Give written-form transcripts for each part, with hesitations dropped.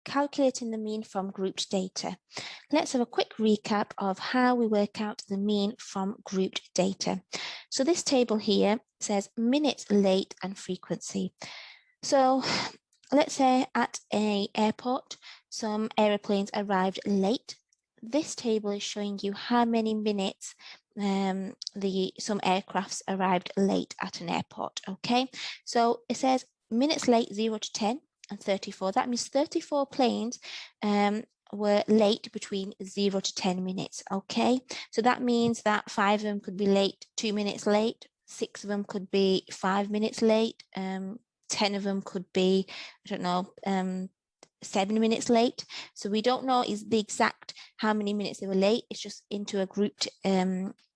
calculating the mean from grouped data. Let's have a quick recap of how we work out the mean from grouped data. So this table here says minutes late and frequency. So let's say at an airport, some aeroplanes arrived late. This table is showing you how many minutes some aircrafts arrived late at an airport. Okay, so it says minutes late 0 to 10 and 34. That means 34 planes were late between 0 to 10 minutes. Okay, so that means that 5 of them could be late 2 minutes late, 6 of them could be 5 minutes late, 10 of them could be, I don't know, 7 minutes late. So we don't know is the exact how many minutes they were late. It's just into a grouped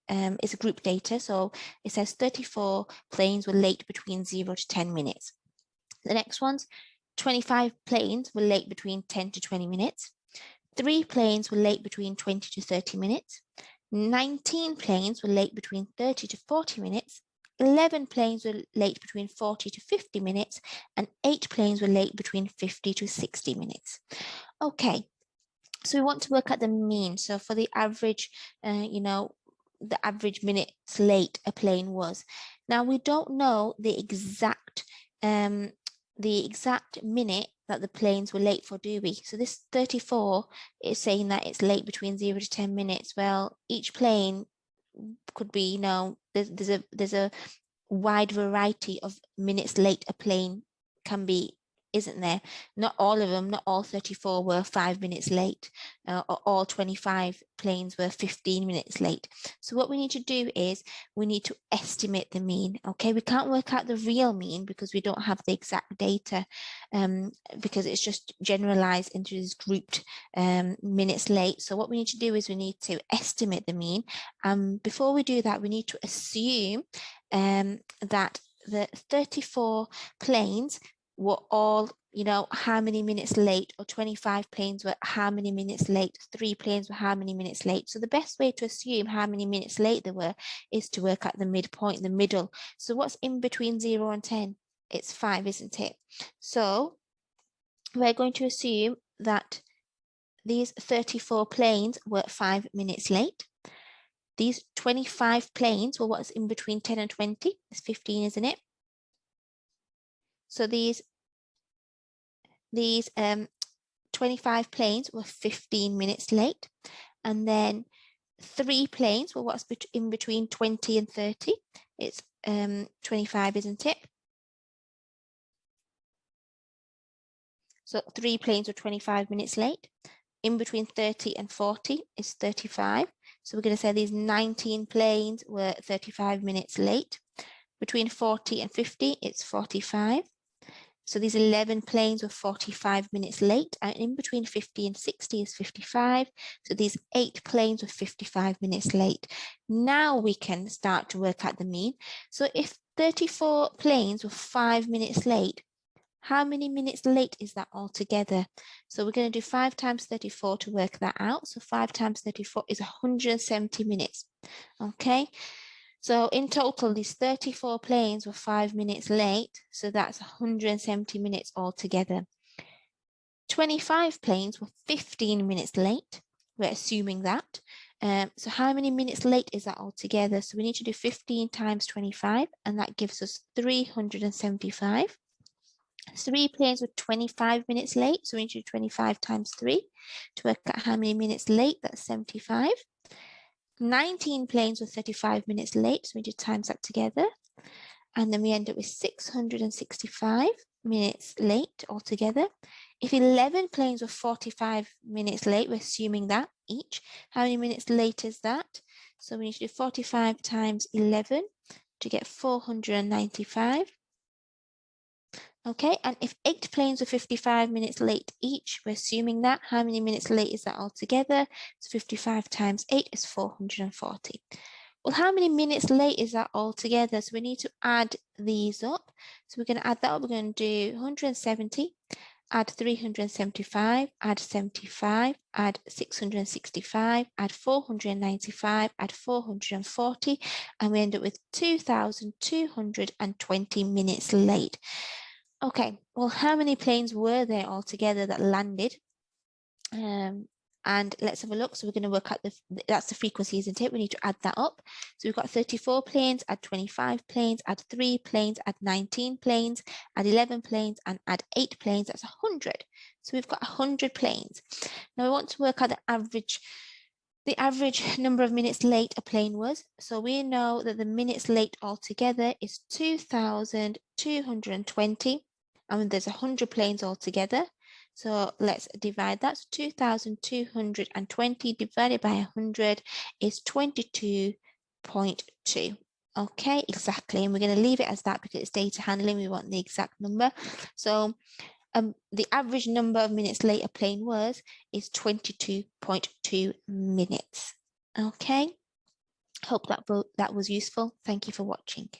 it's a group data. So it says 34 planes were late between 0 to 10 minutes. The next ones, 25 planes were late between 10 to 20 minutes. 3 planes were late between 20 to 30 minutes. 19 planes were late between 30 to 40 minutes. 11 planes were late between 40 to 50 minutes, and 8 planes were late between 50 to 60 minutes. Okay, so we want to work out the mean. So for the average, the average minutes late a plane was. Now we don't know the exact minute that the planes were late for, do we? So this 34 is saying that it's late between 0 to 10 minutes. Well, each plane could be, there's a wide variety of minutes late a plane can be, isn't there? Not all of them, not all 34 were 5 minutes late, or all 25 planes were 15 minutes late. So what we need to do is we need to estimate the mean. Okay, we can't work out the real mean because we don't have the exact data, because it's just generalized into this grouped minutes late. So what we need to do is we need to estimate the mean. Before we do that, we need to assume that the 34 planes were all, how many minutes late, or 25 planes were how many minutes late, 3 planes were how many minutes late. So the best way to assume how many minutes late there were is to work at the midpoint, the middle. So what's in between 0 and 10? It's 5, isn't it? So we're going to assume that these 34 planes were 5 minutes late. These 25 planes, well, what's in between 10 and 20? It's 15, isn't it? So these 25 planes were 15 minutes late. And then 3 planes, well, what's in between 20 and 30? It's 25, isn't it? So 3 planes were 25 minutes late. In between 30 and 40 is 35. So we're going to say these 19 planes were 35 minutes late. Between 40 and 50, it's 45. So these 11 planes were 45 minutes late, and in between 50 and 60 is 55. So these 8 planes were 55 minutes late. Now we can start to work out the mean. So if 34 planes were 5 minutes late, how many minutes late is that altogether? So we're going to do 5 times 34 to work that out. So 5 times 34 is 170 minutes. Okay. So in total, these 34 planes were 5 minutes late. So that's 170 minutes altogether. 25 planes were 15 minutes late. We're assuming that. So how many minutes late is that altogether? So we need to do 15 times 25, and that gives us 375. 3 planes were 25 minutes late. So we need to do 25 times 3 to work out how many minutes late. That's 75. 19 planes were 35 minutes late, so we just times that together, and then we end up with 665 minutes late altogether. If 11 planes were 45 minutes late, we're assuming that each. How many minutes late is that? So we need to do 45 times 11 to get 495. Okay, and if 8 planes were 55 minutes late each, we're assuming that. How many minutes late is that altogether? So 55 times 8 is 440. Well, how many minutes late is that altogether? So we need to add these up. So we're going to add that up. We're going to do 170, add 375, add 75, add 665, add 495, add 440, and we end up with 2,220 minutes late. Okay, well, how many planes were there altogether that landed? And let's have a look. So we're going to work out that's the frequency, isn't it? We need to add that up. So we've got 34 planes, add 25 planes, add 3 planes, add 19 planes, add 11 planes, and add 8 planes. That's 100. So we've got 100 planes. Now we want to work out the average number of minutes late a plane was. So we know that the minutes late altogether is 2,220, and there's 100 planes altogether. So let's divide that. So 2,220 divided by 100 is 22.2. Okay, exactly. And we're going to leave it as that because it's data handling. We want the exact number. So the average number of minutes late a plane was is 22.2 minutes. Okay, hope that was useful. Thank you for watching.